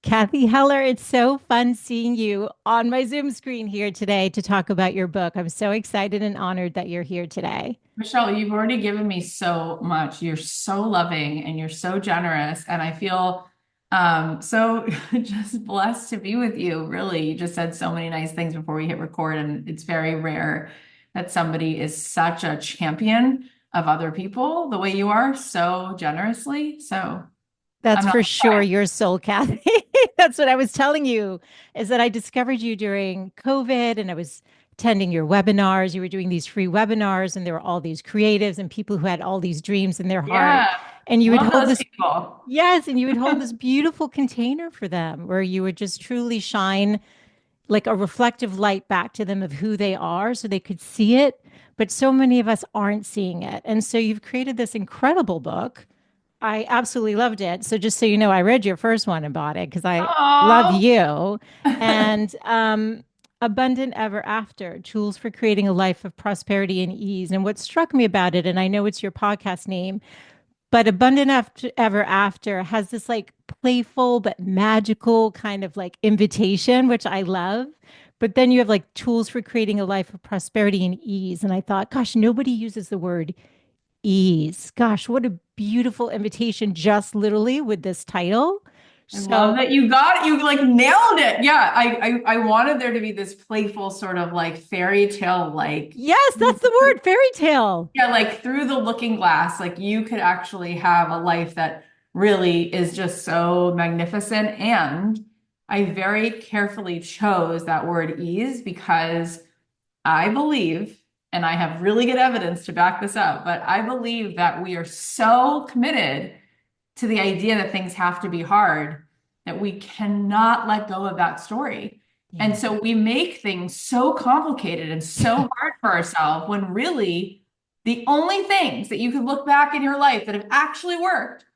Cathy Heller, it's so fun seeing you on my Zoom screen here today to talk about your book. I'm so excited and honored that you're here today. Michelle, you've already given me so much. You're so loving and you're so generous. And I feel so just blessed to be with you. Really, you just said so many nice things before we hit record, and it's very rare that somebody is such a champion of other people the way you are so generously. So I'm That's not for sure surprised. your soul, Kathy. That's what I was telling you, is that I discovered you during COVID and I was attending your webinars. You were doing these free webinars, and there were all these creatives and people who had all these dreams in their heart. Yeah, And you would love hold those this, people. yes, and you would hold this beautiful container for them where you would just truly shine like a reflective light back to them of who they are so they could see it. But so many of us aren't seeing it. And so you've created this incredible book. I absolutely loved it. So just so you know, I read your first one and bought it because I love Oh, you. And Abundant Ever After, Tools for Creating a Life of Prosperity and Ease. And what struck me about it, and I know it's your podcast name, but Ever After has this like playful but magical kind of like invitation, which I love. But then you have like tools for creating a life of prosperity and ease. And I thought, gosh, nobody uses the word ease. Gosh, what a beautiful invitation, just literally with this title. I love So, that you got it. You like nailed it. Yeah, I wanted there to be this playful sort of like fairy tale like yes, that's the word fairy tale. yeah, like through the looking glass, like you could actually have a life that really is just so magnificent. And I very carefully chose that word ease because I believe, and I have really good evidence to back this up, but I believe that we are so committed to the idea that things have to be hard, that we cannot let go of that story. And Yeah. so we make things so complicated and so hard for ourselves when really the only things that you could look back in your life that have actually worked,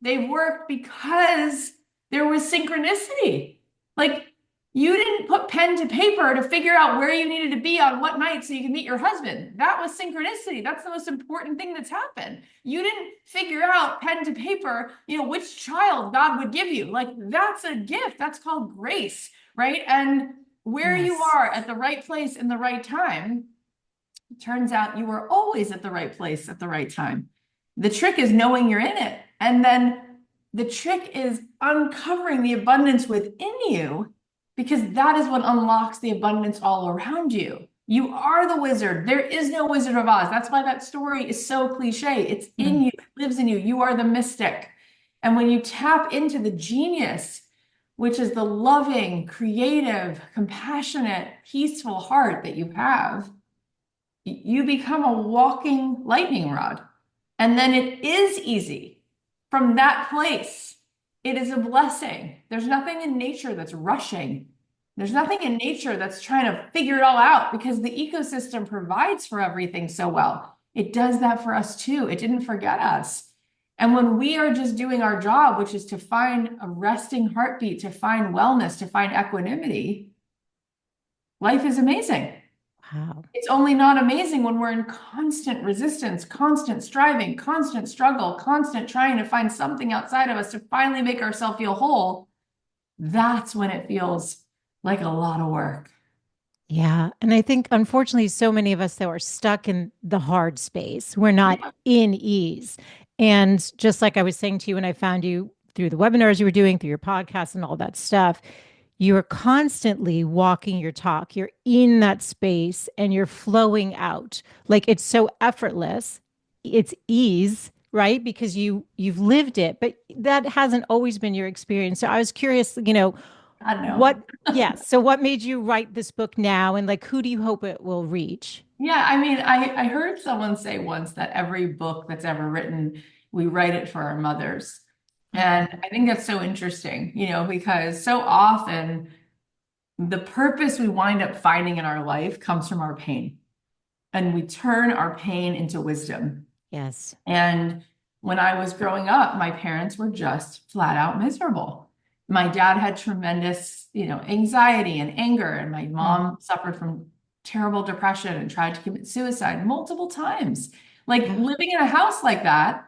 they've worked because there was synchronicity. Like you didn't put pen to paper to figure out where you needed to be on what night so you could meet your husband. That was synchronicity. That's the most important thing that's happened. You didn't figure out pen to paper, which child God would give you. Like that's a gift. That's called grace, right? And where you Yes. are at the right place in the right time, it turns out you were always at the right place at the right time. The trick is knowing you're in it. And then the trick is uncovering the abundance within you because that is what unlocks the abundance all around you. You are the wizard. There is no Wizard of Oz. That's why that story is so cliche. It's in Mm. you, it lives in you. You are the mystic. And when you tap into the genius, which is the loving, creative, compassionate, peaceful heart that you have, you become a walking lightning rod. And then it is easy from that place. It is a blessing. There's nothing in nature that's rushing. There's nothing in nature that's trying to figure it all out because the ecosystem provides for everything so well. It does that for us too. It didn't forget us. And when we are just doing our job, which is to find a resting heartbeat, to find wellness, to find equanimity, life is amazing. Wow. It's only not amazing when we're in constant resistance, constant striving, constant struggle, constant trying to find something outside of us to finally make ourselves feel whole. That's when it feels like a lot of work. Yeah. And I think, unfortunately, so many of us that are stuck in the hard space, we're not Yeah. in ease. And just like I was saying to you when I found you through the webinars you were doing, through your podcast and all that stuff, you are constantly walking your talk. You're in that space and you're flowing out. Like it's so effortless. It's ease, right? Because you've lived it, but that hasn't always been your experience. So I was curious, I don't know. what, yes. So what made you write this book now and like who do you hope it will reach? Yeah, I mean, I heard someone say once that every book that's ever written, we write it for our mothers. And Oh, I think that's so interesting, because so often the purpose we wind up finding in our life comes from our pain. And we turn our pain into wisdom. yes. And when I was growing up, my parents were just flat out miserable. My dad had tremendous, anxiety and anger, and my Mm. mom suffered from terrible depression and tried to commit suicide multiple times. Like Yeah. living in a house like that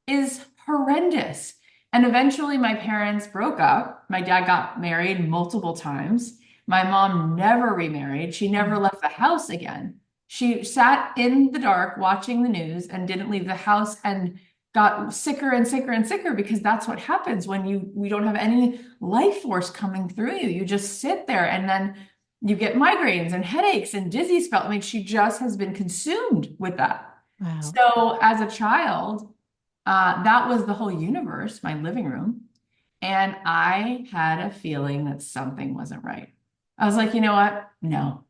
is horrendous. And eventually my parents broke up. My dad got married multiple times. My mom never remarried. She never Mm. left the house again. She sat in the dark watching the news and didn't leave the house and got sicker and sicker and sicker because that's what happens when you don't have any life force coming through you. You just sit there and then you get migraines and headaches and dizzy spell. I mean, she just has been consumed with that. Wow. So as a child, that was the whole universe, my living room. And I had a feeling that something wasn't right. I was like, you know what? No,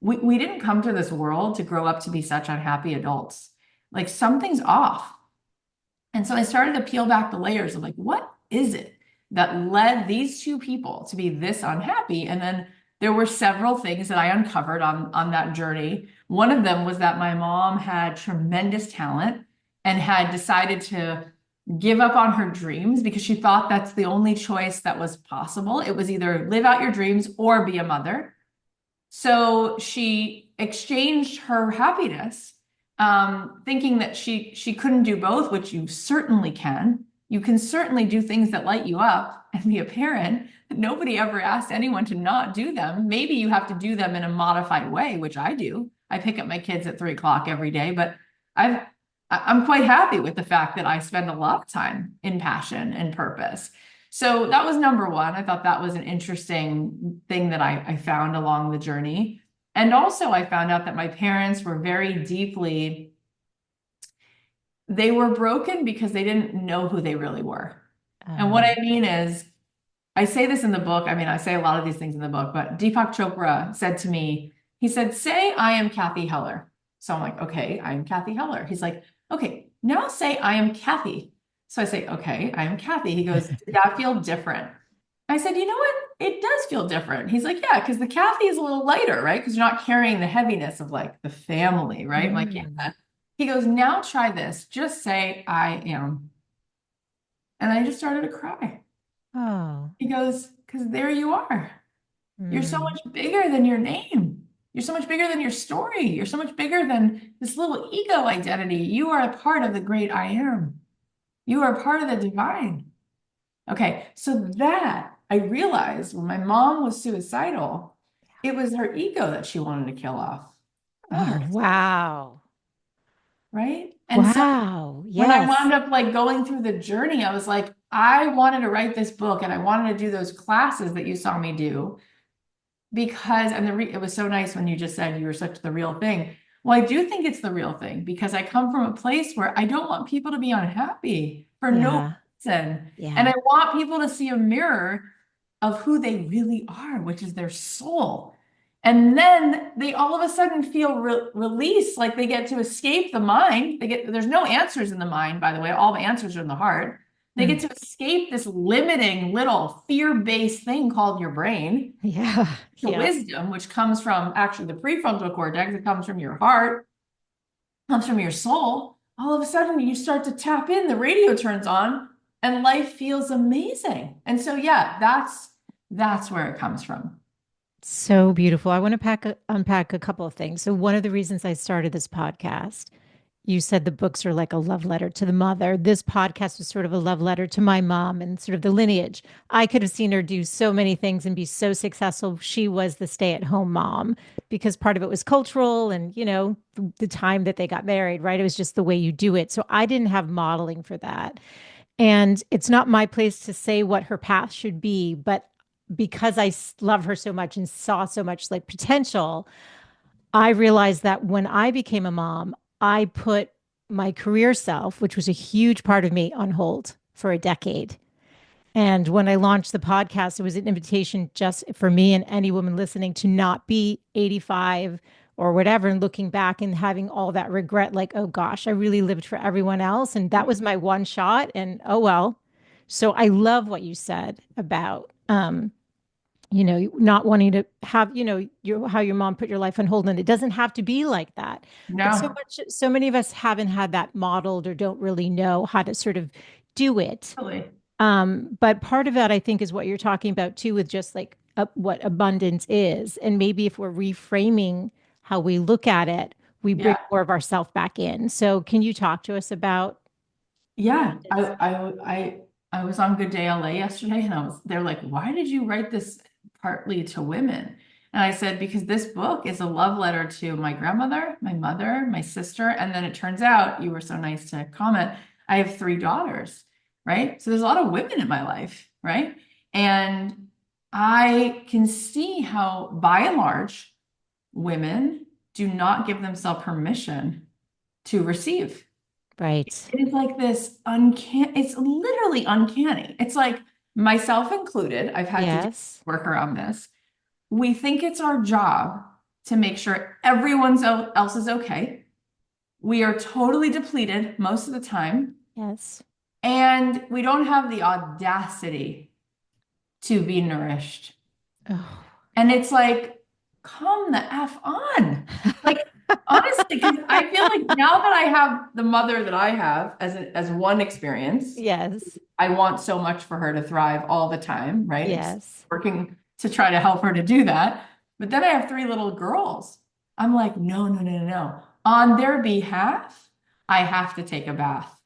we didn't come to this world to grow up to be such unhappy adults. Like something's off. And so I started to peel back the layers of like, what is it that led these two people to be this unhappy? And then there were several things that I uncovered on that journey. One of them was that my mom had tremendous talent and had decided to give up on her dreams because she thought that's the only choice that was possible. It was either live out your dreams or be a mother. So she exchanged her happiness, thinking that she couldn't do both, which you certainly can. You can certainly do things that light you up and be a parent. Nobody ever asked anyone to not do them. Maybe you have to do them in a modified way, which I do. I pick up my kids at 3 o'clock every day, but I've I'm quite happy with the fact that I spend a lot of time in passion and purpose. So that was number one. I thought that was an interesting thing that I found along the journey. And also, I found out that my parents were very deeply, they were broken because they didn't know who they really were. And what I Oh. mean is, I say this in the book. I mean, I say a lot of these things in the book, but Deepak Chopra said to me, he said, say, I am Cathy Heller. So I'm like, okay, I am Cathy Heller. He's like, okay, now say, I am Cathy. So I say, okay, I am Cathy. He goes, did that feel different? I said, you know what? It does feel different. He's like, yeah, because the Kathy is a little lighter, right? Because you're not carrying the heaviness of like the family, right? I'm like, Mm. yeah. He goes, now try this. Just say, I am. And I just started to cry. Oh. He goes, because there you are. You're so Mm. much bigger than your name. You're so much bigger than your story. You're so much bigger than this little ego identity. You are a part of the great I am. You are a part of the divine. Okay, so that I realized when my mom was suicidal, it was her ego that she wanted to kill off, not Oh, herself, wow. right? And so Wow. when I Yes. wound up like going through the journey, I was like, I wanted to write this book and I wanted to do those classes that you saw me do because, and it was so nice when you just said you were such the real thing. Well, I do think it's the real thing because I come from a place where I don't want people to be unhappy for no Yeah. reason. And I Yeah. want people to see a mirror of who they really are, which is their soul. And then they all of a sudden feel released, like they get to escape the mind. There's no answers in the mind, by the way. All the answers are in the heart. They Mm. get to escape this limiting little fear-based thing called your brain Yeah. to Yeah. wisdom, which comes from actually the prefrontal cortex. It comes from your heart, comes from your soul. All of a sudden, you start to tap in, the radio turns on, and life feels amazing. And so, yeah, that's where it comes from. So beautiful. I want to unpack a couple of things. So, one of the reasons I started this podcast, you said the books are like a love letter to the mother. This podcast was sort of a love letter to my mom and sort of the lineage. I could have seen her do so many things and be so successful. She was the stay-at-home mom because part of it was cultural and, the time that they got married, right? It was just the way you do it. So, I didn't have modeling for that. And it's not my place to say what her path should be, but because love her so much and saw so much like potential, I realized that when I became a mom, I put my career self, which was a huge part of me, on hold for a decade. And when I launched the podcast, it was an invitation just for me and any woman listening to not be 85 or whatever and looking back and having all that regret, like, oh gosh, I really lived for everyone else. And that was my one shot. And oh well. So I love what you said about not wanting to have, how your mom put your life on hold. And it doesn't have to be like that. But No, so many of us haven't had that modeled or don't really know how to sort of do it. really. But part of that, I think, is what you're talking about too, with just like what abundance is. And maybe if we're reframing how we look at it, we bring Yeah. more of ourself back in. So can you talk to us about Yeah. abundance? I was on Good Day LA yesterday and they're like, why did you write this partly to women? And I said, because this book is a love letter to my grandmother, my mother, my sister. And then it turns out, you were so nice to comment, I have three daughters, right? So there's a lot of women in my life, right? And I can see how, by and large, women do not give themselves permission to receive. Right. It's like this uncanny, it's literally uncanny. It's like myself included, I've had to do Yes. work around this. We think it's our job to make sure else is okay. We are totally depleted most of the time, Yes. and we don't have the audacity to be nourished. Oh. And it's like, come the F on. Like, honestly, because I feel like now that I have the mother that I have as one experience, Yes. I want so much for her to thrive all the time, right? It's Yes. working to try to help her to do that. But then I have three little girls. I'm like, no, no, no, no, no. On their behalf, I have to take a bath.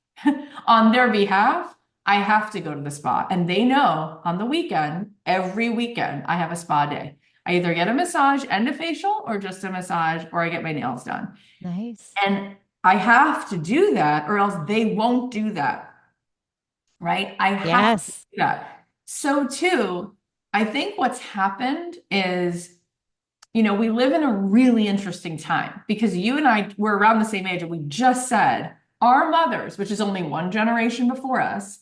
On their behalf, I have to go to the spa. And they know on the weekend, every weekend, I have a spa day. I either get a massage and a facial or just a massage, or I get my nails done. Nice. And I have to do that, or else they won't do that, right? I have to do Yes. that. So, too, I think what's happened is, we live in a really interesting time because you and I were around the same age, and we just said our mothers, which is only one generation before us,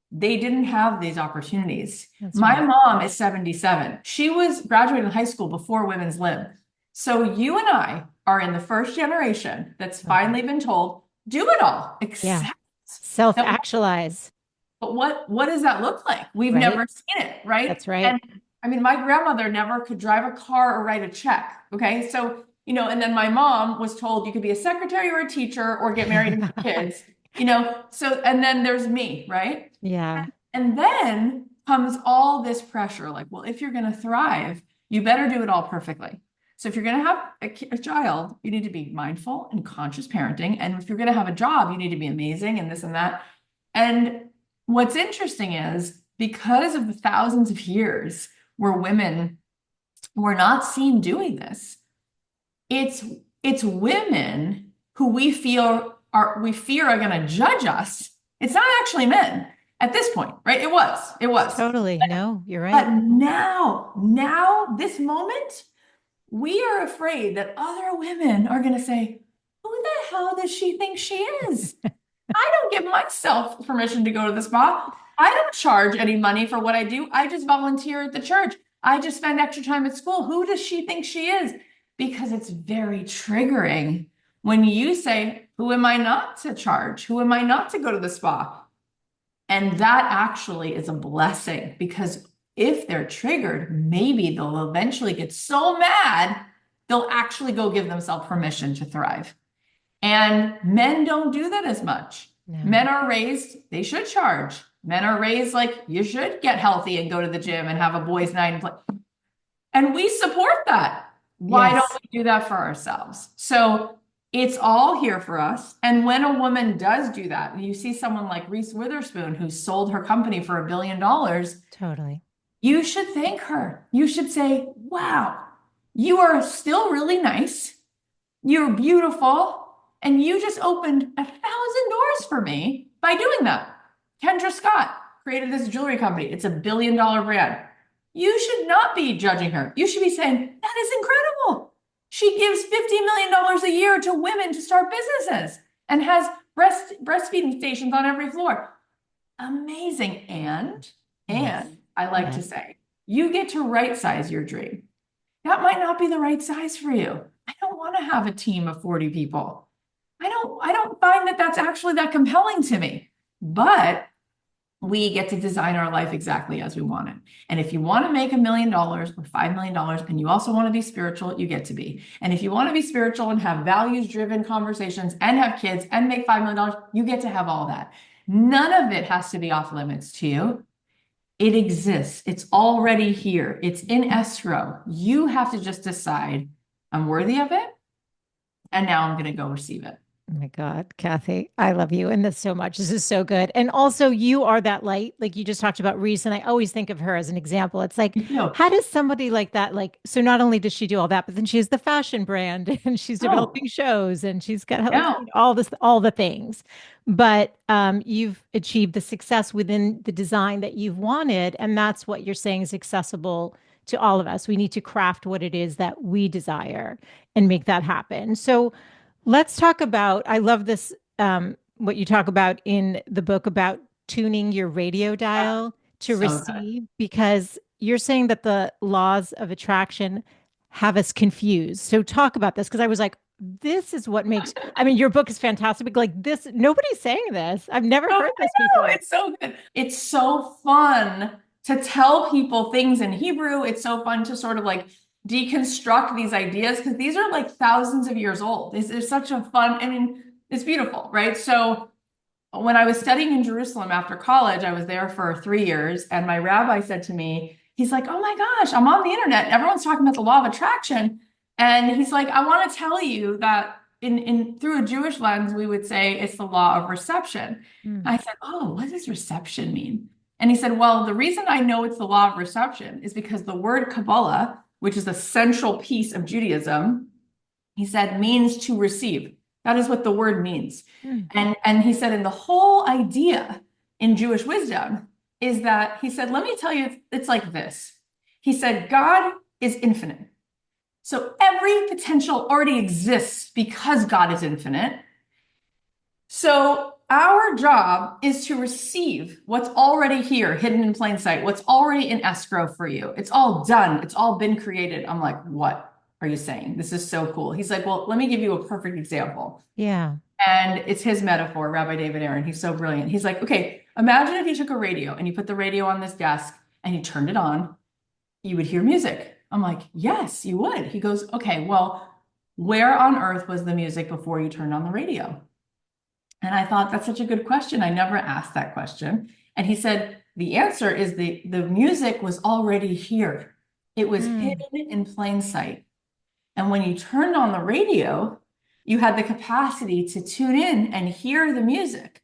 they didn't have these opportunities. That's My right. mom is 77. She was graduating high school before women's lib. So you and I are in the first generation that's Totally. finally been told, do it all, Yeah. except that. Self-actualize. But what does that look like? We've Right. never seen it, right? That's right. And I mean, my grandmother never could drive a car or write a check. Okay. So, and then my mom was told you could be a secretary or a teacher or get married and have kids, so, and then there's me, right? Yeah. And then comes all this pressure like, well, if you're going to thrive, you better do it all perfectly. So if you're going to have a child, you need to be mindful and conscious parenting. And if you're going to have a job, you need to be amazing and this and that. And what's interesting is because of the thousands of years where women were not seen doing this, it's it's women who we fear are going to judge us. It's not actually men at this point, right? It was. Totally. No, you're But right. now, this moment, we are afraid that other women are going to say, "Who the hell does she think she is?" I don't give myself permission to go to the spa. I don't charge any money for what I do. I just volunteer at the church. I just spend extra time at school. Who does she think she is? Because it's very triggering when you say, who am I not to charge? Who am I not to go to the spa? And that actually is a blessing because if they're triggered, maybe they'll eventually get so mad, they'll actually go give themselves permission to thrive. And men don't do that as much. No. Men are raised, they should charge. Men are raised like you should get healthy and go to the gym and have a boys' night and play. And we support that. Why don't Yes. we do that for ourselves? So it's all here for us. And when a woman does do that, and you see someone like Reese Witherspoon, who sold her company for $1 billion, Totally. you should thank her. You should say, wow, you are still really nice. You're beautiful. And you just opened 1,000 doors for me by doing that. Kendra Scott created this jewelry company. It's $1 billion brand. You should not be judging her. You should be saying, that is incredible. She gives $50 million a year to women to start businesses and has breastfeeding stations on every floor. Amazing. Yes. And I like to Yes. say, you get to right size your dream. That might not be the right size for you. I don't want to have a team of 40 people. I don't find that that's actually that compelling to me. But we get to design our life exactly as we want it. And if you want to make $1 million or $5 million and you also want to be spiritual, you get to be. And if you want to be spiritual and have values-driven conversations and have kids and make $5 million, you get to have all that. None of it has to be off limits to you. It exists. It's already here. It's in escrow. You have to just decide, I'm worthy of it, and now I'm going to go receive it. Oh my God, Kathy, I love you and this so much. This is so good. And also, you are that light, like you just talked about Reese, and I always think of her as an example. It's like, Me too. how does somebody like that, like, so not only does she do all that, but then she has the fashion brand and she's Oh, developing shows and she's got like yeah. all this, all the things. But you've achieved the success within the design that you've wanted. And that's what you're saying is accessible to all of us. We need to craft what it is that we desire and make that happen. So, let's talk about, I love this, what you talk about in the book about tuning your radio dial to So good. receive, because you're saying that the laws of attraction have us confused. So talk about this, because I was like, this is what makes, I mean, your book is fantastic, but like this, nobody's saying this. I've never Oh, heard I this know. before. It's so good. It's so fun to tell people things in Hebrew. It's so fun to sort of like deconstruct these ideas because these are like thousands of years old. It's such a fun, I mean, it's beautiful, right? So when I was studying in Jerusalem after college, I was there for 3 years, and my rabbi said to me, he's like, "Oh my gosh, I'm on the internet. Everyone's talking about the law of attraction." And he's like, "I want to tell you that in through a Jewish lens, we would say it's the law of reception." Mm, I said, "Oh, what does reception mean?" And he said, "Well, the reason I know it's the law of reception is because the word Kabbalah, which is a central piece of Judaism, he said, means to receive. That is what the word means. mm, And he said, and the whole idea in Jewish wisdom is that he said, let me tell you, it's like this. He said, God is infinite. So every potential already exists because God is infinite. So our job is to receive what's already here, hidden in plain sight, what's already in escrow for you. It's all done. It's all been created. I'm like, what are you saying? This is so cool. He's like, well, let me give you a perfect example. yeah. And it's his metaphor, Rabbi David Aaron. He's so brilliant. He's like, okay, imagine if you took a radio and you put the radio on this desk and you turned it on, you would hear music. I'm like, yes, you would. He goes, okay, well, where on earth was the music before you turned on the radio? And I thought that's such a good question. I never asked that question. And he said, the answer is the music was already here. It was Mm, hidden in plain sight. And when you turned on the radio, you had the capacity to tune in and hear the music.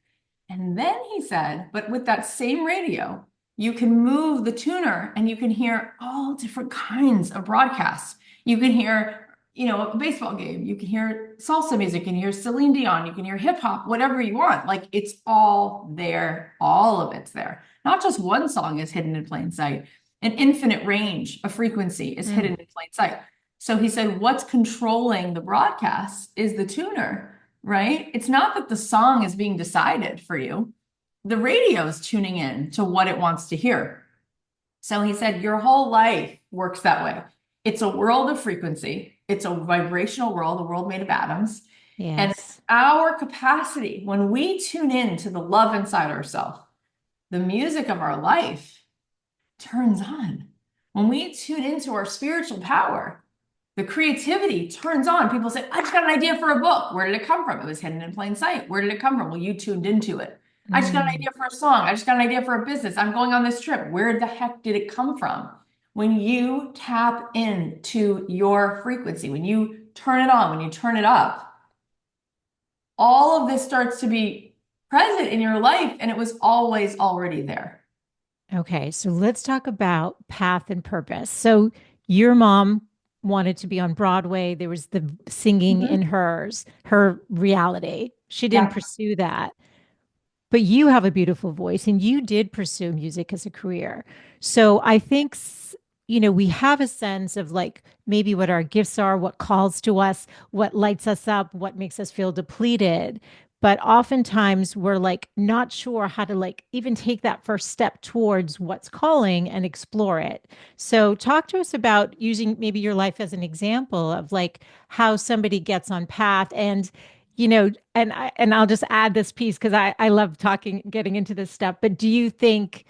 And then he said, but with that same radio, you can move the tuner and you can hear all different kinds of broadcasts. You can hear, a baseball game, you can hear salsa music, you can hear Celine Dion, you can hear hip hop, whatever you want. Like it's all there, all of it's there. Not just one song is hidden in plain sight, an infinite range of frequency is hidden mm. in plain sight. So he said, what's controlling the broadcast is the tuner, right? It's not that the song is being decided for you. The radio is tuning in to what it wants to hear. So he said, your whole life works that way. It's a world of frequency. It's a vibrational world, a world made of atoms. And Yes. our capacity, when we tune in to the love inside ourselves, the music of our life turns on. When we tune into our spiritual power, the creativity turns on. People say, I just got an idea for a book. Where did it come from? It was hidden in plain sight. Where did it come from? Well, you tuned into it. I just got an Mm. idea for a song. I just got an idea for a business. I'm going on this trip. Where the heck did it come from? When you tap into your frequency, when you turn it on, when you turn it up, all of this starts to be present in your life, and it was always already there. Okay, so let's talk about path and purpose. So your mom wanted to be on Broadway. There was the singing in Mhm. her reality. She didn't Yeah. pursue that. But you have a beautiful voice and you did pursue music as a career. So I think, we have a sense of like maybe what our gifts are, what calls to us, what lights us up, what makes us feel depleted. But oftentimes we're like not sure how to like even take that first step towards what's calling and explore it. So talk to us about using maybe your life as an example of like how somebody gets on path and I'll just add this piece because I love talking, getting into this stuff. But do you think,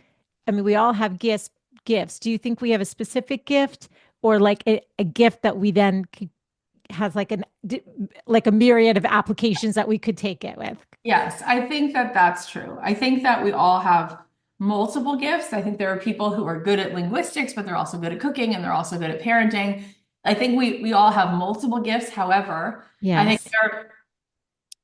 I mean, we all have gifts. Do you think we have a specific gift or like a gift that we then has like like a myriad of applications that we could take it with? Yes, I think that that's true. I think that we all have multiple gifts. I think there are people who are good at linguistics, but they're also good at cooking and they're also good at parenting. I think we all have multiple gifts. However, I think Yes. there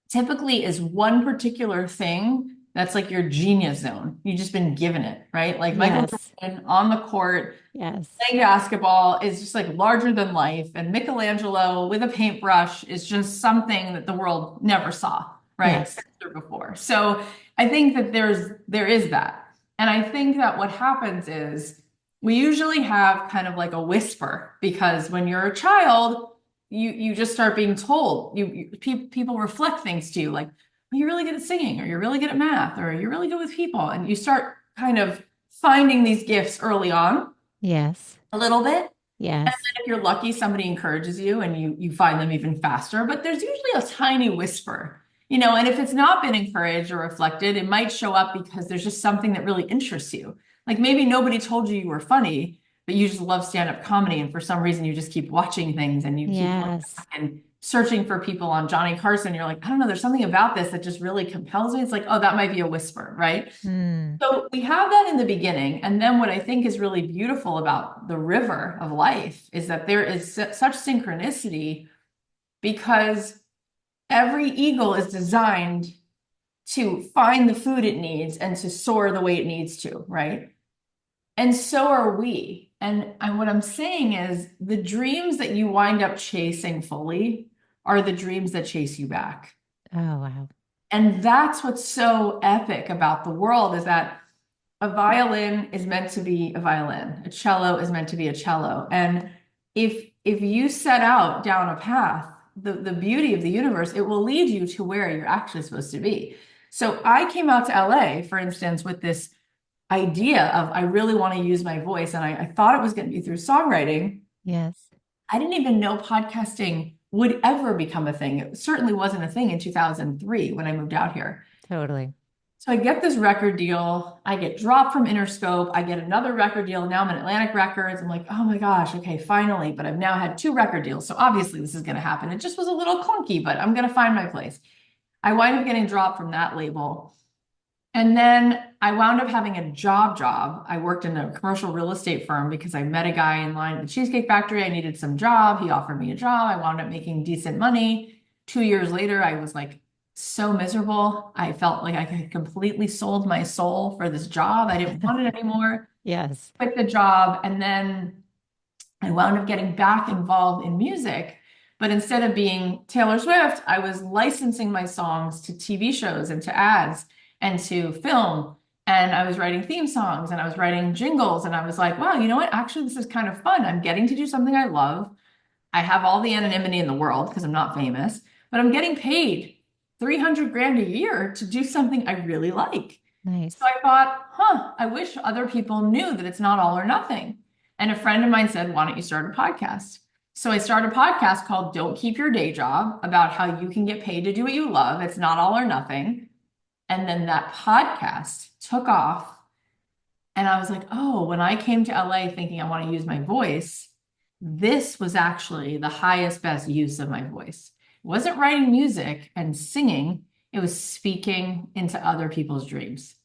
typically is one particular thing that's like your genius zone. You've just been given it, right? Like Michael Yes. Jordan on the court Yes. playing basketball is just like larger than life. And Michelangelo with a paintbrush is just something that the world never saw, right? Yes. Since or before. So I think that there is that. And I think that what happens is we usually have kind of like a whisper because when you're a child, you just start being told people reflect things to you like, well, you're really good at singing or you're really good at math or you're really good with people and you start kind of finding these gifts early on Yes. a little bit. And Yes. then if you're lucky, somebody encourages you and you find them even faster. But there's usually a tiny whisper, and if it's not been encouraged or reflected, it might show up because there's just something that really interests you. Like maybe nobody told you were funny, but you just love stand-up comedy. And for some reason, you just keep watching things and you keep going Yes. back and searching for people on Johnny Carson. You're like, I don't know, there's something about this that just really compels me. It's like, oh, that might be a whisper, right? Mm. So we have that in the beginning. And then what I think is really beautiful about the river of life is that there is such synchronicity because every eagle is designed to find the food it needs and to soar the way it needs to, right? And so are we. And what I'm saying is the dreams that you wind up chasing fully are the dreams that chase you back. Oh, wow. And that's what's so epic about the world is that a violin is meant to be a violin. A cello is meant to be a cello. And if you set out down a path, the beauty of the universe, it will lead you to where you're actually supposed to be. So I came out to LA, for instance, with this idea of I really want to use my voice. And I thought it was going to be through songwriting. Yes. I didn't even know podcasting would ever become a thing. It certainly wasn't a thing in 2003 when I moved out here. Totally. So I get this record deal. I get dropped from Interscope. I get another record deal. Now I'm at Atlantic Records. I'm like, oh my gosh, okay, finally. But I've now had two record deals. So obviously this is going to happen. It just was a little clunky, but I'm going to find my place. I wind up getting dropped from that label. And then I wound up having a job. I worked in a commercial real estate firm because I met a guy in line at the Cheesecake Factory. I needed some job. He offered me a job. I wound up making decent money. 2 years later, I was like so miserable. I felt like I had completely sold my soul for this job. I didn't want it anymore. Yes. Quit the job. And then I wound up getting back involved in music. But instead of being Taylor Swift, I was licensing my songs to TV shows and to ads and to film. And I was writing theme songs and I was writing jingles. And I was like, wow, you know what? Actually, this is kind of fun. I'm getting to do something I love. I have all the anonymity in the world because I'm not famous, but I'm getting paid 300 grand a year to do something I really like. So Nice. I thought, I wish other people knew that it's not all or nothing. And a friend of mine said, why don't you start a podcast? So I started a podcast called Don't Keep Your Day Job about how you can get paid to do what you love. It's not all or nothing. And then that podcast took off. And I was like, oh, when I came to LA thinking I want to use my voice, this was actually the highest, best use of my voice. It wasn't writing music and singing, it was speaking into other people's dreams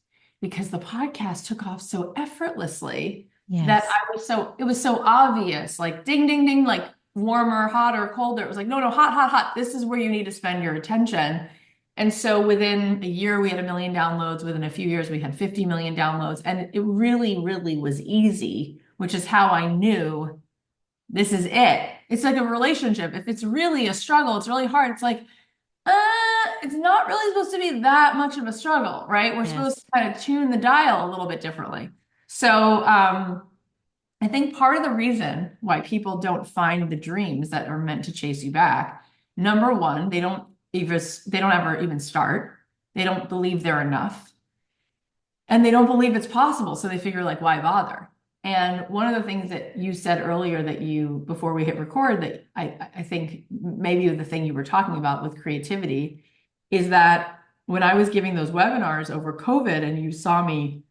because the podcast took off so effortlessly that Yes. it was so obvious, like ding, ding, ding, like warmer, hotter, colder. It was like, no, no, hot, hot, hot. This is where you need to spend your attention. And so within a year, we had 1 million downloads. Within a few years, we had 50 million downloads. And it really, really was easy, which is how I knew this is it. It's like a relationship. If it's really a struggle, it's really hard. It's like, it's not really supposed to be that much of a struggle, right? We're supposed to Yes. kind of tune the dial a little bit differently. So, I think part of the reason why people don't find the dreams that are meant to chase you back, number one, they don't ever even start. They don't believe they're enough. And they don't believe it's possible. So they figure like, why bother? And one of the things that you said earlier before we hit record, that I think maybe the thing you were talking about with creativity is that when I was giving those webinars over COVID and you saw me,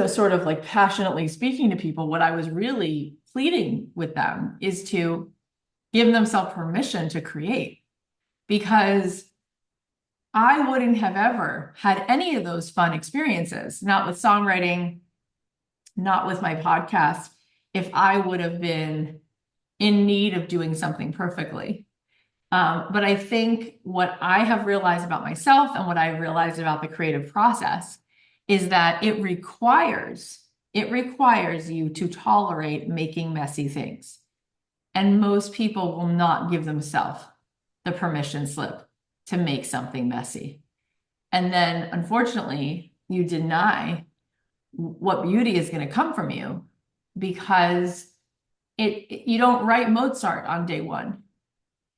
sort of like passionately speaking to people, what I was really pleading with them is to give themselves permission to create because I wouldn't have ever had any of those fun experiences, not with songwriting, not with my podcast, if I would have been in need of doing something perfectly. But I think what I have realized about myself and what I realized about the creative process is that it requires you to tolerate making messy things. And most people will not give themselves the permission slip to make something messy. And then unfortunately, you deny what beauty is going to come from you because you don't write Mozart on day one.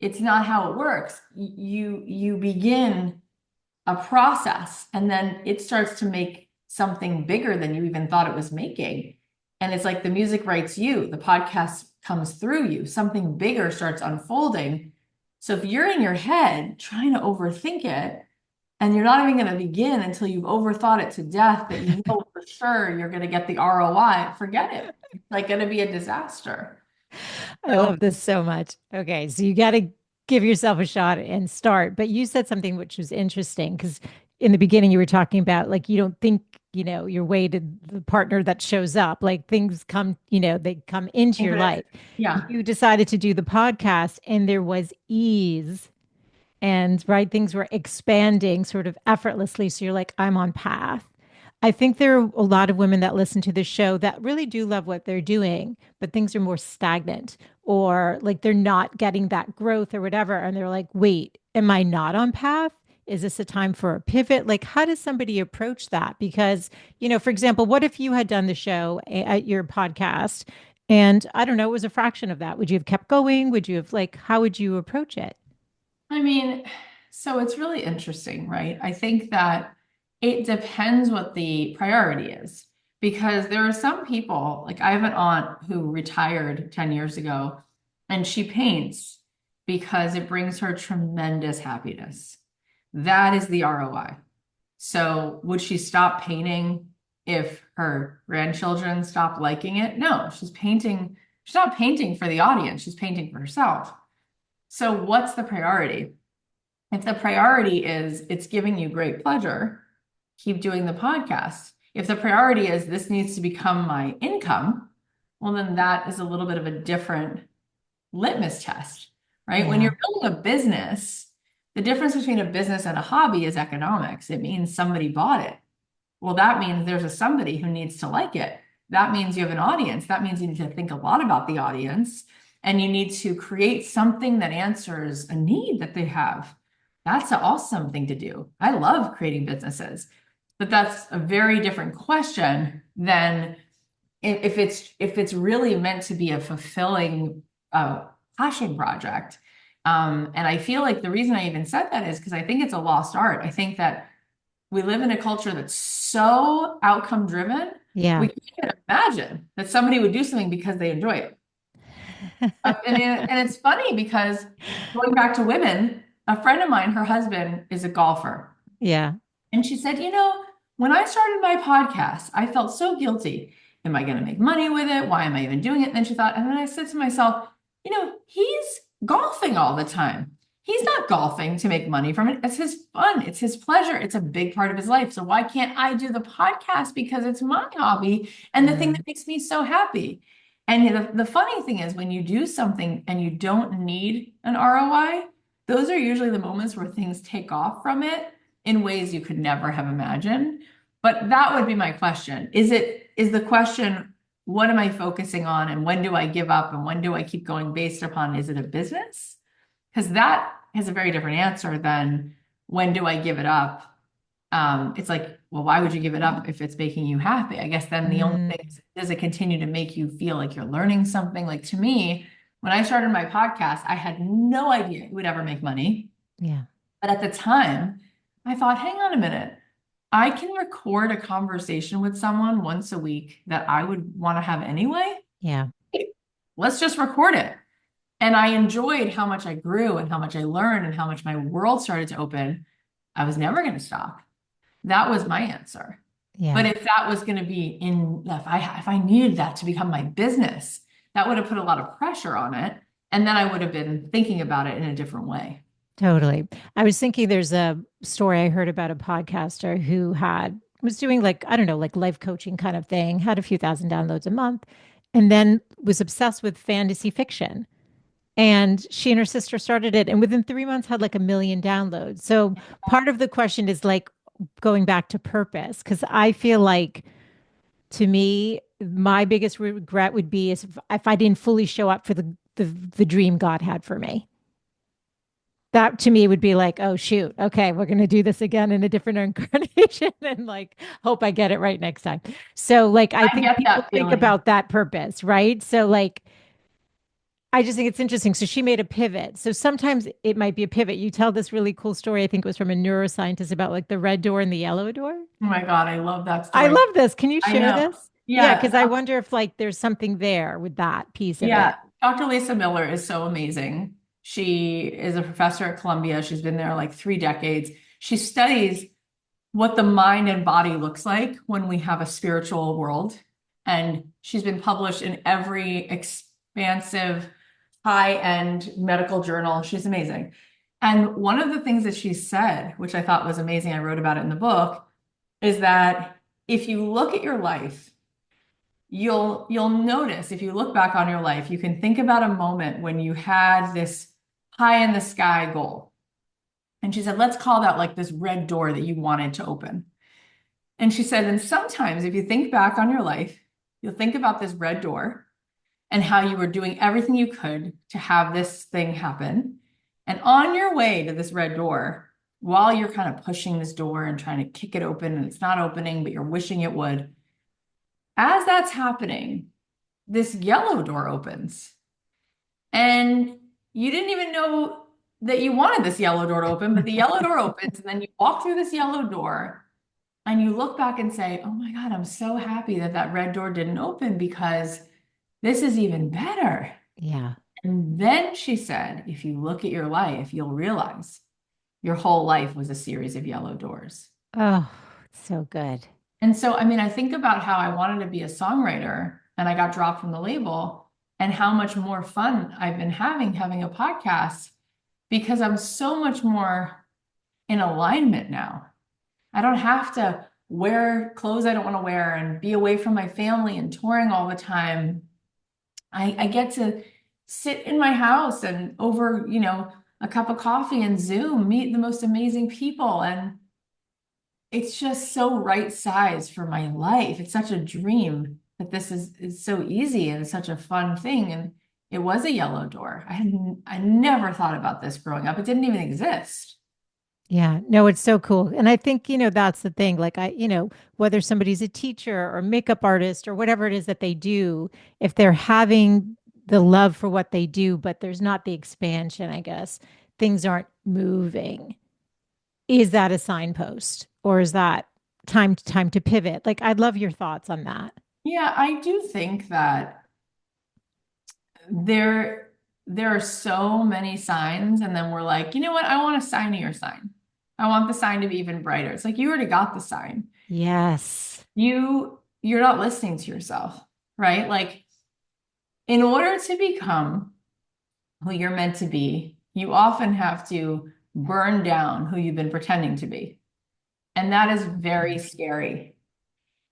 It's not how it works. You begin a process and then it starts to make something bigger than you even thought it was making. And it's like the music writes you, the podcast comes through you, something bigger starts unfolding. So if you're in your head trying to overthink it, and you're not even going to begin until you've overthought it to death that you know for sure you're going to get the ROI, forget it. It's like going to be a disaster. I So, love this so much. Okay, so you got to give yourself a shot and start. But you said something which was interesting because in the beginning you were talking about like you don't think, your way to the partner that shows up, like things come, they come into your life. yeah. You decided to do the podcast and there was ease and right things were expanding sort of effortlessly, so you're like, I'm on path. I think there are a lot of women that listen to this show that really do love what they're doing, but things are more stagnant or like they're not getting that growth or whatever, and they're like, wait, am I not on path? Is this a time for a pivot? Like, how does somebody approach that? Because, for example, what if you had done the show at your podcast and I don't know, it was a fraction of that? Would you have kept going? Would you have like, how would you approach it? I mean, so it's really interesting, right? I think that it depends what the priority is because there are some people, like I have an aunt who retired 10 years ago and she paints because it brings her tremendous happiness. That is the ROI. So would she stop painting if her grandchildren stop liking it? No, she's painting. She's not painting for the audience. She's painting for herself. So what's the priority? If the priority is it's giving you great pleasure, keep doing the podcast. If the priority is this needs to become my income, well, then that is a little bit of a different litmus test, right? When Yeah. you're building a business, the difference between a business and a hobby is economics. It means somebody bought it. Well, that means there's a somebody who needs to like it. That means you have an audience. That means you need to think a lot about the audience and you need to create something that answers a need that they have. That's an awesome thing to do. I love creating businesses, but that's a very different question than if it's really meant to be a fulfilling passion project. And I feel like the reason I even said that is because I think it's a lost art. I think that we live in a culture that's so outcome driven. Yeah. We can't imagine that somebody would do something because they enjoy it. And it's funny because going back to women, a friend of mine, her husband is a golfer. Yeah. And she said, when I started my podcast, I felt so guilty. Am I going to make money with it? Why am I even doing it? And then she thought, and then I said to myself, he's golfing all the time. He's not golfing to make money from it. It's his fun. It's his pleasure. It's a big part of his life. So why can't I do the podcast because it's my hobby and the thing Mm, that makes me so happy? And the funny thing is when you do something and you don't need an ROI, those are usually the moments where things take off from it in ways you could never have imagined. But that would be my question. Is the question, what am I focusing on and when do I give up and when do I keep going based upon is it a business? Because that has a very different answer than when do I give it up? It's like, well, why would you give it up if it's making you happy? I guess then the only mm, thing is, does it continue to make you feel like you're learning something? Like to me, when I started my podcast, I had no idea it would ever make money. yeah. But at the time, I thought, hang on a minute. I can record a conversation with someone once a week that I would want to have anyway. Yeah. Let's just record it. And I enjoyed how much I grew and how much I learned and how much my world started to open. I was never going to stop. That was my answer. But Yeah. if that was going to be if I needed that to become my business, that would have put a lot of pressure on it. And then I would have been thinking about it in a different way. Totally. I was thinking there's a story I heard about a podcaster who was doing like, I don't know, like life coaching kind of thing, had a few thousand downloads a month, and then was obsessed with fantasy fiction. And she and her sister started it, and within 3 months had like 1 million downloads. So part of the question is like going back to purpose, because I feel like to me, my biggest regret would be is if I didn't fully show up for the dream God had for me. That to me would be like, oh shoot, okay, we're gonna do this again in a different incarnation and like hope I get it right next time. So like I I think get people that think feeling. about that purpose, right? So like I just think it's interesting. So she made a pivot. So sometimes it might be a pivot. You tell this really cool story, I think it was from a neuroscientist about like the red door and the yellow door. Oh my God, I love that I story. love this. Can you I share know. this? Yeah, Yeah. because I wonder if like there's something there with that piece of Yeah. it. Dr. Lisa Miller is so amazing. She is a professor at Columbia. She's been there like 3 decades. She studies what the mind and body looks like when we have a spiritual world. And she's been published in every expansive, high-end medical journal. She's amazing. And one of the things that she said, which I thought was amazing, I wrote about it in the book, is that if you look at your life, you'll notice if you look back on your life, you can think about a moment when you had this pie in the sky goal. And she said, let's call that like this red door that you wanted to open. And she said, and sometimes if you think back on your life, you'll think about this red door and how you were doing everything you could to have this thing happen. And on your way to this red door, while you're kind of pushing this door and trying to kick it open and it's not opening, but you're wishing it would, as that's happening, this yellow door opens. And you didn't even know that you wanted this yellow door to open, but the yellow door opens, and then you walk through this yellow door and you look back and say, oh my God, I'm so happy that that red door didn't open because this is even better. Yeah. And then she said, if you look at your life, you'll realize your whole life was a series of yellow doors. Oh, it's so good. And so, I mean, I think about how I wanted to be a songwriter and I got dropped from the label and how much more fun I've been having a podcast because I'm so much more in alignment now. I don't have to wear clothes I don't want to wear and be away from my family and touring all the time. I get to sit in my house and over, a cup of coffee and Zoom, meet the most amazing people. And it's just so right size for my life. It's such a dream that this is so easy and such a fun thing. And it was a yellow door. I never thought about this growing up. It didn't even exist. Yeah, no, it's so cool. And I think, that's the thing. Like whether somebody's a teacher or makeup artist or whatever it is that they do, if they're having the love for what they do, but there's not the expansion, I guess, things aren't moving. Is that a signpost or is that time to pivot? Like I'd love your thoughts on that. Yeah, I do think that there there are so many signs, and then we're like, you know what? I want a signier sign. I want the sign to be even brighter. It's like you already got the sign. Yes. You're not listening to yourself, right? Like in order to become who you're meant to be, you often have to burn down who you've been pretending to be. And that is very scary.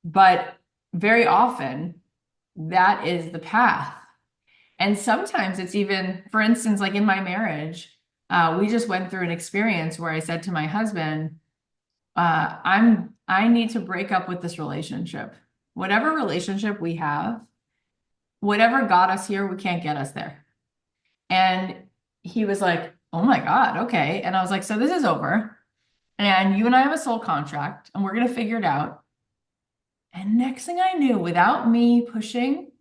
But very often, that is the path. And sometimes it's even, for instance, like in my marriage, we just went through an experience where I said to my husband, I need to break up with this relationship. Whatever relationship we have, whatever got us here, we can't get us there. And he was like, oh my God, okay. And I was like, so this is over. And you and I have a soul contract, and we're going to figure it out. And next thing I knew, without me pushing,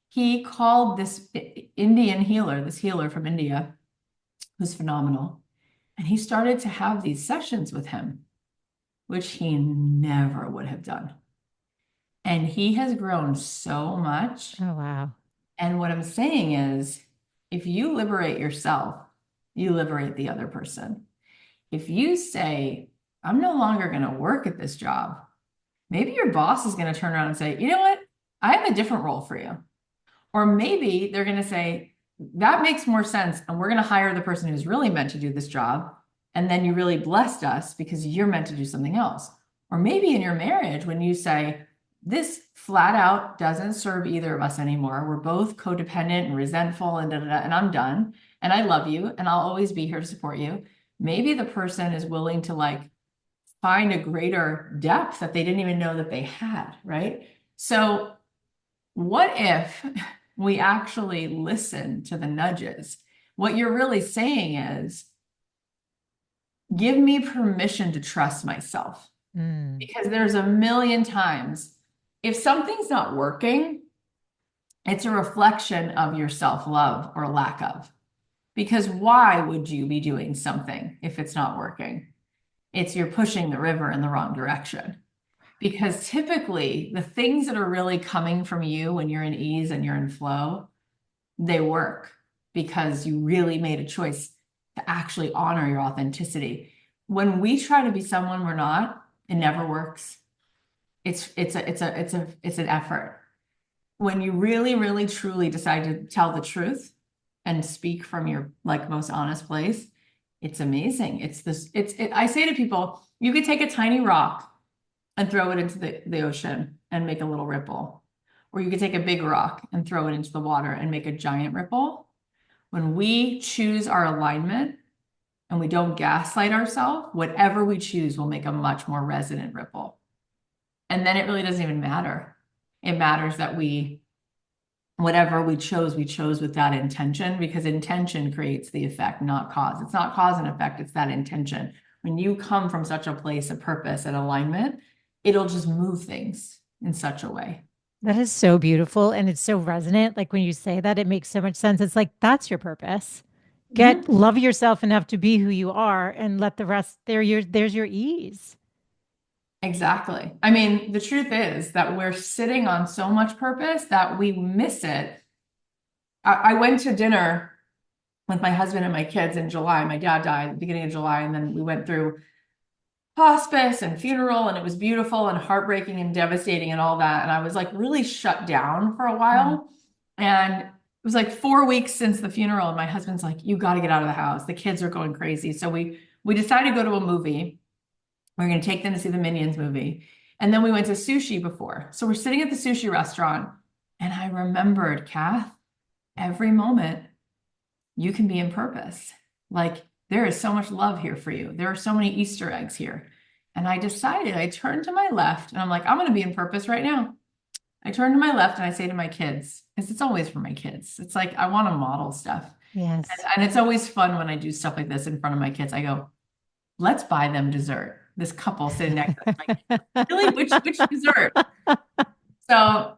he called this Indian healer, this healer from India, who's phenomenal. And he started to have these sessions with him, which he never would have done. And he has grown so much. Oh, wow. And what I'm saying is, if you liberate yourself, you liberate the other person. If you say, I'm no longer going to work at this job, maybe your boss is going to turn around and say, you know what? I have a different role for you. Or maybe they're going to say, that makes more sense. And we're going to hire the person who's really meant to do this job. And then you really blessed us because you're meant to do something else. Or maybe in your marriage, when you say, this flat out doesn't serve either of us anymore. We're both codependent and resentful and da, da, da, and I'm done. And I love you and I'll always be here to support you. Maybe the person is willing to like find a greater depth that they didn't even know that they had, right? So what if we actually listen to the nudges? What you're really saying is, give me permission to trust myself. Mm. Because there's a million times, if something's not working, it's a reflection of your self-love or lack of. Because why would you be doing something if it's not working? It's you're pushing the river in the wrong direction. Because typically, the things that are really coming from you when you're in ease and you're in flow, they work because you really made a choice to actually honor your authenticity. When we try to be someone we're not, it never works. It's an effort. When you really, really, truly decide to tell the truth and speak from your like most honest place, it's amazing. I say to people, you could take a tiny rock and throw it into the ocean and make a little ripple. Or you could take a big rock and throw it into the water and make a giant ripple. When we choose our alignment and we don't gaslight ourselves, whatever we choose will make a much more resonant ripple. And then it really doesn't even matter. It matters that whatever we chose with that intention, because intention creates the effect, not cause. It's not cause and effect, it's that intention. When you come from such a place of purpose and alignment, it'll just move things in such a way. That is so beautiful. And it's so resonant. Like when you say that, it makes so much sense. It's like, that's your purpose. Mhm. Love yourself enough to be who you are and let the rest there's your ease. Exactly. I mean, the truth is that we're sitting on so much purpose that we miss it. I went to dinner with my husband and my kids in July. My dad died at the beginning of July, and then we went through hospice and funeral, and it was beautiful and heartbreaking and devastating and all that. And I was like really shut down for a Mm. while. And it was like 4 weeks since the funeral, and my husband's like, "You got to get out of the house. The kids are going crazy." So we decided to go to a movie. We're going to take them to see the Minions movie. And then we went to sushi before. So we're sitting at the sushi restaurant, and I remembered, Kath, every moment you can be in purpose. Like there is so much love here for you. There are so many Easter eggs here. And I decided, I turned to my left and I'm like, I'm going to be in purpose right now. I turn to my left and I say to my kids, because it's always for my kids. It's like I want to model stuff. Yes. And it's always fun when I do stuff like this in front of my kids. I go, let's buy them dessert. This couple sitting next to us. Like, really? Which dessert? So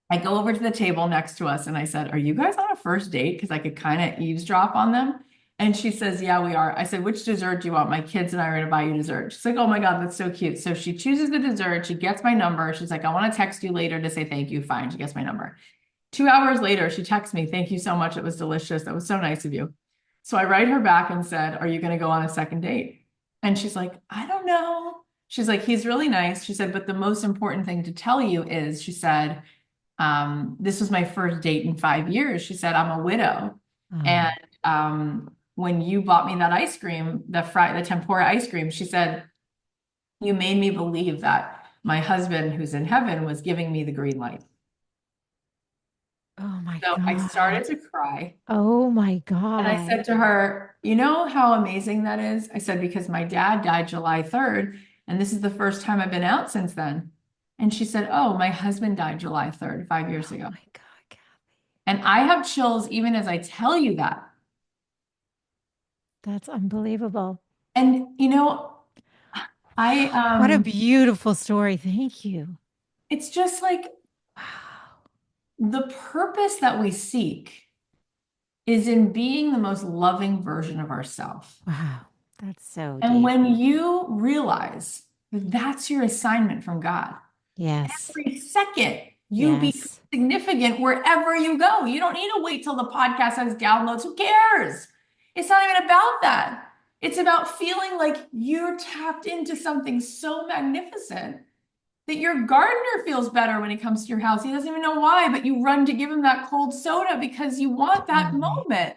I go over to the table next to us and I said, "Are you guys on a first date?" Because I could kind of eavesdrop on them. And she says, "Yeah, we are." I said, "Which dessert do you want? My kids and I are going to buy you dessert." She's like, "Oh my God, that's so cute." So she chooses the dessert. She gets my number. She's like, "I want to text you later to say thank you." Fine. She gets my number. 2 hours later, she texts me, "Thank you so much. It was delicious. That was so nice of you." So I write her back and said, "Are you going to go on a second date?" And she's like, "I don't know." She's like, "He's really nice." She said, "But the most important thing to tell you is," she said, this was my first date in 5 years. She said, "I'm a widow." And Oh, when you bought me that ice cream, the tempura ice cream, she said, "You made me believe that my husband who's in heaven was giving me the green light." oh my So I God. started to cry. Oh my And I God. said to her, "You know how amazing that is?" I said, "Because my dad died July 3rd, and this is the first time I've been out since then." And she said, "Oh, my husband died July 3rd, 5 years Oh ago." my God, Kathy. And I have chills even as I tell you that. That's unbelievable. And I What a beautiful story. Thank you. it's just like Wow. the purpose that we seek is in being the most loving version of ourselves. Wow. That's so And deep. when you realize that that's your assignment from God, Yes. every second you be Yes. significant wherever you go. You don't need to wait till the podcast has downloads. Who cares? It's not even about that. It's about feeling like you're tapped into something so magnificent that your gardener feels better when he comes to your house. He doesn't even know why, but you run to give him that cold soda because you want that Totally. moment.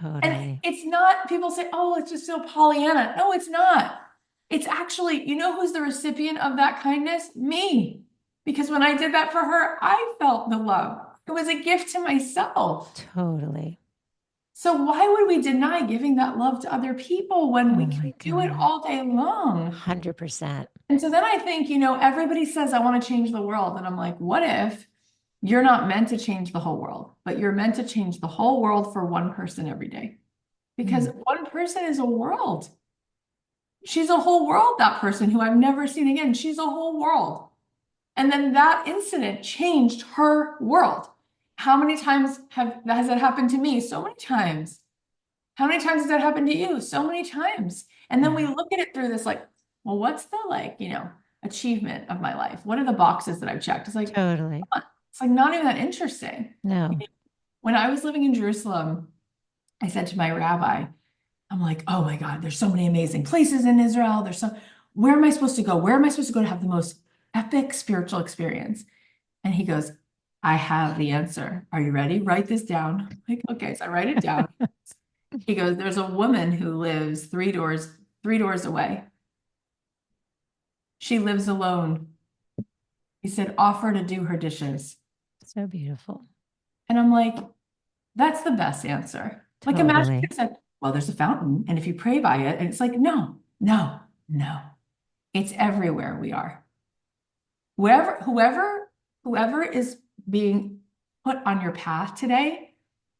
And Totally. it's not, people say, "Oh, it's just so Pollyanna." No, it's not. It's actually, you know who's the recipient of that kindness? Me. Because when I did that for her, I felt the love. It was a gift to myself. Totally. So why would we deny giving that love to other people when Oh we my can do it God. all day long? 100%. And so then I think, everybody says, I want to change the world. And I'm like, what if you're not meant to change the whole world, but you're meant to change the whole world for one person every day? Because Mm. one person is a world. She's a whole world, that person who I've never seen again. She's a whole world. And then that incident changed her world. How many times has that happened to me? So many times. How many times has that happened to you? So many times. And then we Yeah, look at it through this like, well, what's the achievement of my life? What are the boxes that I've checked? totally. It's like not even that interesting. No. When I was living in Jerusalem, I said to my rabbi, I'm like, oh my God, there's so many amazing places in Israel. Where am I supposed to go? Where am I supposed to go to have the most epic spiritual experience? And he goes, I have the answer. Are you ready? Write this down. I'm like, okay, so I write it down. He goes, there's a woman who lives three doors away. She lives alone. He said, offer to do her dishes. So beautiful. And I'm like, that's the best answer. Like imagine Totally. you said, well, there's a fountain, and if you pray by it, and it's like, no, no, no. It's everywhere we are. Whoever is being put on your path today,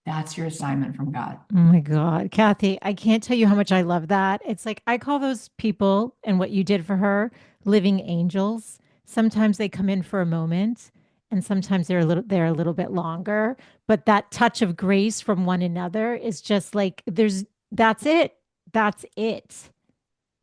that's your assignment from God. Oh my God. Kathy, I can't tell you how much I love that. It's like I call those people and what you did for her living angels. Sometimes they come in for a moment and sometimes they're a little bit longer, but that touch of grace from one another is just like that's it. That's it.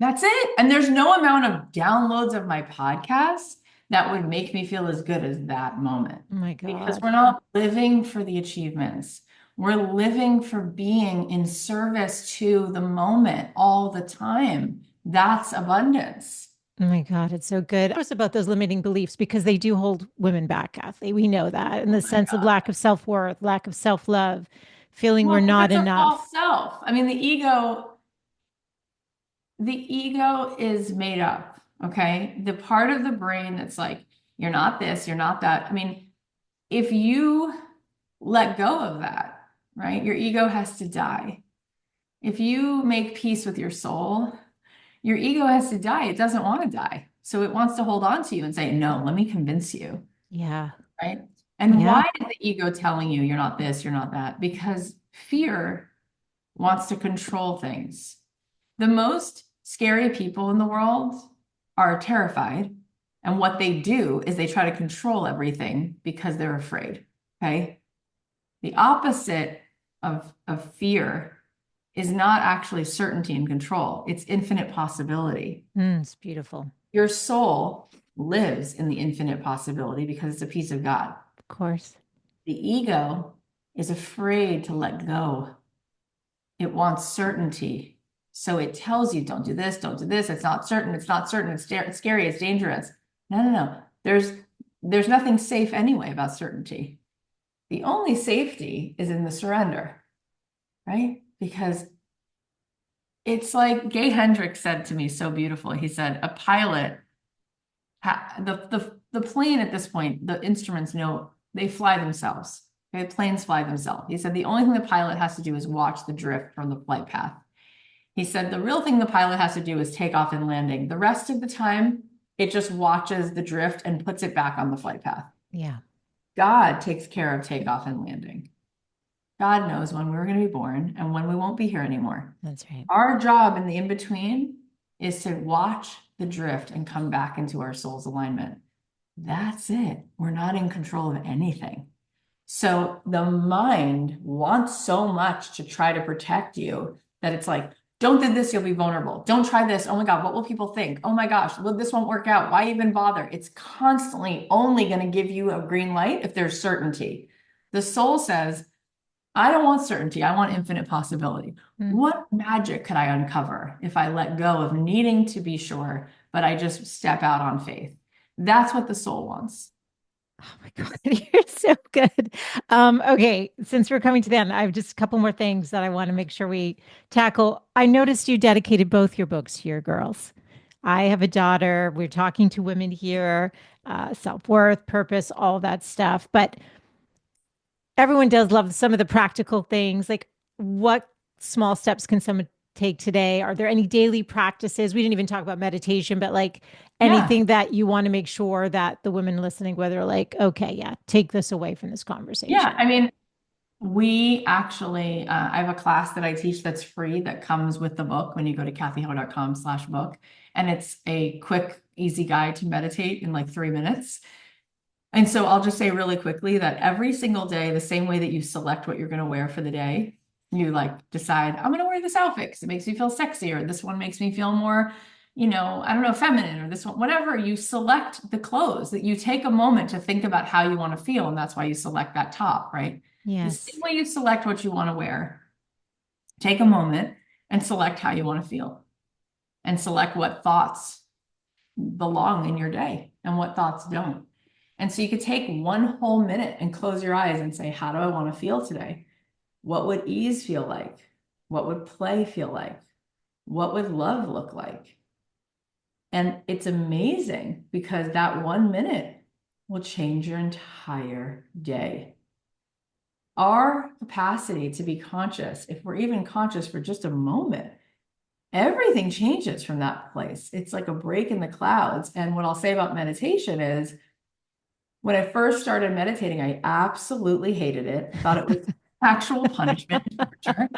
That's it. And there's no amount of downloads of my podcast that would make me feel as good as that moment Oh my because God. we're not living for the achievements. We're living for being in service to the moment all the time. That's abundance. Oh my God, it's so good. It was about those limiting beliefs because they do hold women back, Kathy. We know that. And the Oh my sense of God. lack of self-worth, lack of self-love, feeling we're Well, because not it's a enough. false self. I mean, the ego is made up, okay? The part of the brain that's like, you're not this, you're not that. I mean, if you let go of that, right, your ego has to die. If you make peace with your soul, your ego has to die. It doesn't want to die. So it wants to hold on to you and say, no, let me convince you, Yeah. right? And Yeah. why is the ego telling you you're not this, you're not that? Because fear wants to control things. The most scary people in the world are terrified. And what they do is they try to control everything because they're afraid. Okay. The opposite of fear is not actually certainty and control, it's infinite possibility. It's beautiful. Your soul lives in the infinite possibility because it's a piece of God. Of course. The ego is afraid to let go. It wants certainty. So it tells you, don't do this, don't do this. It's not certain. It's not certain. It's scary. It's dangerous. No, no, no. There's nothing safe anyway about certainty. The only safety is in the surrender, right? Because it's like Gay Hendricks said to me so beautifully. He said, a pilot, the plane at this point, the instruments know they fly themselves. Okay, planes fly themselves. He said the only thing the pilot has to do is watch the drift from the flight path. He said the real thing the pilot has to do is take off and landing. The rest of the time, it just watches the drift and puts it back on the flight path. Yeah. God takes care of takeoff and landing. God knows when we're going to be born and when we won't be here anymore. That's right. Our job in the in between is to watch the drift and come back into our soul's alignment. That's it. We're not in control of anything. So the mind wants so much to try to protect you that it's like, don't do this, you'll be vulnerable. Don't try this. Oh my God, what will people think? Oh my gosh, well, this won't work out. Why even bother? It's constantly only going to give you a green light if there's certainty. The soul says, I don't want certainty. I want infinite possibility. Mm. What magic could I uncover if I let go of needing to be sure, but I just step out on faith? That's what the soul wants. Oh my God, you're so good. Okay, since we're coming to the end, I have just a couple more things that I want to make sure we tackle. I noticed you dedicated both your books to your girls. I have a daughter. We're talking to women here. self-worth, purpose, all that stuff. But everyone does love some of the practical things. Like, what small steps can someone take today? Are there any daily practices? We didn't even talk about meditation, but like Yeah. anything that you want to make sure that the women listening, whether like, okay, yeah, take this away from this Yeah. conversation. I mean, we actually, I have a class that I teach that's free that comes with the book when you go to cathyheller.com/book. And it's a quick, easy guide to meditate in like 3 minutes. And so I'll just say really quickly that every single day, the same way that you select what you're going to wear for the day, you like decide, I'm going to wear this outfit because it makes me feel sexy, or this one makes me feel more, I don't know, feminine, or this one, whatever. You select the clothes that you take a moment to think about how you want to feel. And that's why you select that top, right? The same Yes. way you select what you want to wear, take a moment and select how you want to feel and select what thoughts belong in your day and what thoughts don't. And so you could take 1 whole minute and close your eyes and say, how do I want to feel today? What would ease feel like? What would play feel like? What would love look like? And it's amazing because that 1 minute will change your entire day. Our capacity to be conscious, if we're even conscious for just a moment, everything changes from that place. It's like a break in the clouds. And what I'll say about meditation is when I first started meditating, I absolutely hated it. I thought it was actual punishment and torture,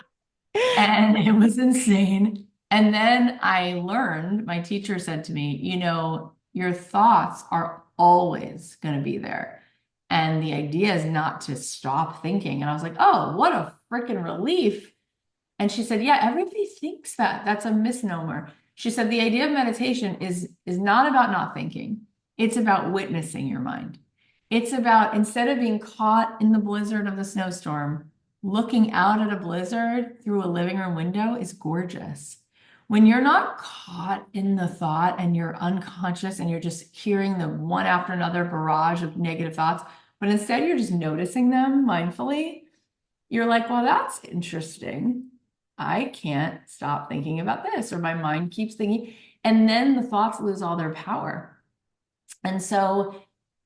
and it was insane. And then I learned, my teacher said to me, your thoughts are always going to be there. And the idea is not to stop thinking. And I was like, oh, what a freaking relief. And she said, yeah, everybody thinks that. That's a misnomer. She said the idea of meditation is not about not thinking. It's about witnessing your mind. It's about instead of being caught in the blizzard of the snowstorm, looking out at a blizzard through a living room window is gorgeous. When you're not caught in the thought and you're unconscious and you're just hearing the one after another barrage of negative thoughts, but instead you're just noticing them mindfully, you're like, well, that's interesting. I can't stop thinking about this, or my mind keeps thinking. And then the thoughts lose all their power. And so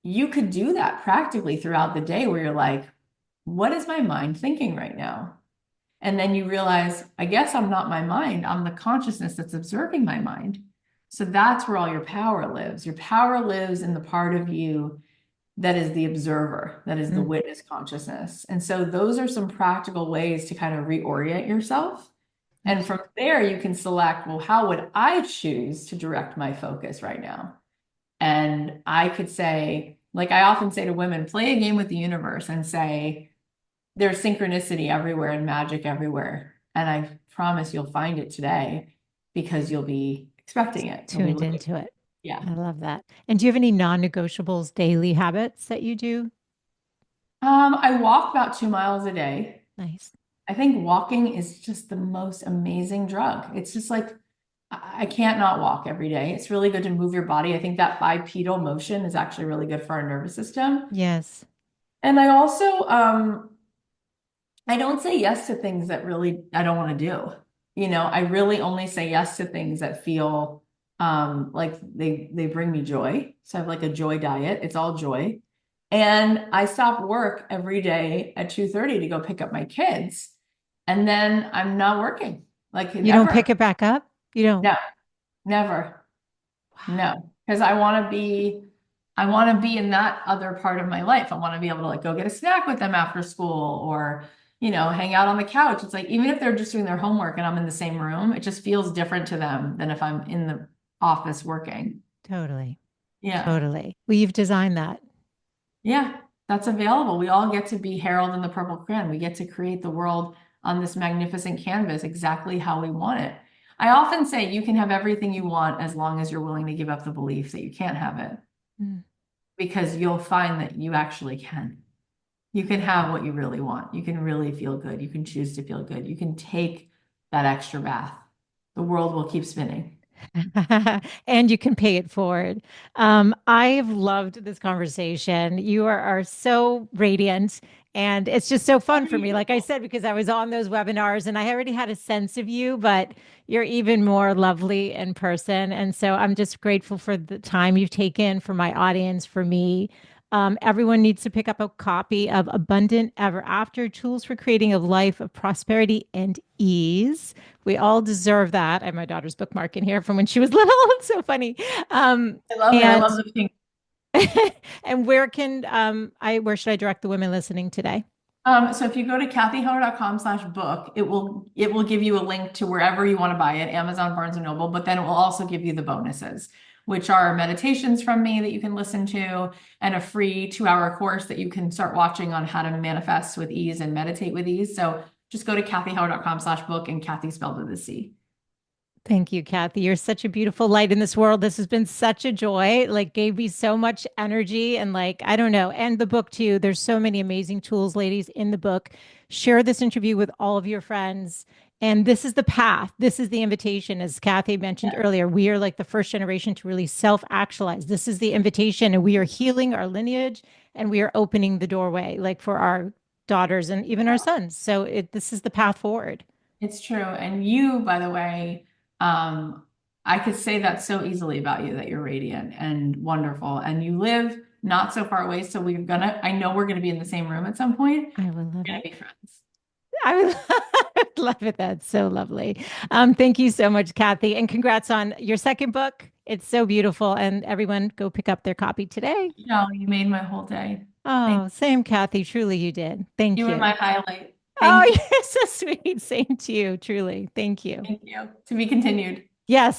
you could do that practically throughout the day where you're like, what is my mind thinking right now? And then you realize, I guess I'm not my mind. I'm the consciousness that's observing my mind. So that's where all your power lives. Your power lives in the part of you that is the observer, that is the Mm, witness consciousness. And so those are some practical ways to kind of reorient yourself. And yes. from there, you can select, well, how would I choose to direct my focus right now? And I could say, like I often say to women, play a game with the universe and say, there's synchronicity everywhere and magic everywhere. And I promise you'll find it today because you'll be expecting it. You'll be Tuned looking. into it. Yeah. I love that. And do you have any non-negotiables daily habits that you do? I walk about 2 miles a day. Nice. I think walking is just the most amazing drug. It's just like I can't not walk every day. It's really good to move your body. I think that bipedal motion is actually really good for our nervous system. Yes. And I also I don't say yes to things that really I don't want to do. I really only say yes to things that feel like they bring me joy. So I have like a joy diet. It's all joy. And I stop work every day at 2:30 to go pick up my kids. And then I'm not working like You don't pick ever. it back up? You don't. No, never. Wow. No, because I want to be in that other part of my life. I want to be able to like go get a snack with them after school or, hang out on the couch. It's like, even if they're just doing their homework and I'm in the same room, it just feels different to them than if I'm in the office working. Totally. Yeah. Totally. Well, you've designed that. Yeah. That's available. We all get to be Harold in the Purple Crayon. We get to create the world on this magnificent canvas exactly how we want it. I often say you can have everything you want as long as you're willing to give up the belief that you can't have it. Mm. Because you'll find that you actually can. You can have what you really want. You can really feel good. You can choose to feel good. You can take that extra bath. The world will keep spinning. And you can pay it forward. I've loved this conversation. You are so radiant, and it's just so How fun are for me. you? Like I said, because I was on those webinars and I already had a sense of you, but you're even more lovely in person. And so I'm just grateful for the time you've taken for my audience, for me. Everyone needs to pick up a copy of Abundant Ever After Tools for Creating a Life of Prosperity and Ease. We all deserve that. I have my daughter's bookmark in here from when she was little. It's so funny. Um, I love it. I and love the pink. and where can where should I direct the women listening today? So if you go to cathyheller.com/book, it will give you a link to wherever you want to buy it, Amazon, Barnes and Noble, but then it will also give you the bonuses, which are meditations from me that you can listen to, and a free 2-hour course that you can start watching on how to manifest with ease and meditate with ease. So just go to cathyheller.com/book, and Cathy spelled with a C. Thank you, Cathy. You're such a beautiful light in this world. This has been such a joy. Like, gave me so much energy and, like, I don't know. And the book too. There's so many amazing tools, ladies, in the book. Share this interview with all of your friends. And this is the path. This is the invitation. As Cathy mentioned Yeah. earlier, we are like the first generation to really self-actualize. This is the invitation, and we are healing our lineage and we are opening the doorway, like for our daughters and even our sons. So this is the path forward. It's true. And you, by the way, um, I could say that so easily about you, that you're radiant and wonderful. And you live not so far away. So I know we're gonna be in the same room at some point. I will love We're gonna it. be friends. I would love it. That's so lovely. Thank you so much, Cathy, and congrats on your second book. It's so beautiful, and everyone go pick up their copy today. No, you made my whole day. Thank Oh, same, Cathy. Truly, you did. Thank you. You were you. my highlight. Oh, Thank you. you're so sweet. Same to you. Truly. Thank you. Thank you. To be continued. Yes.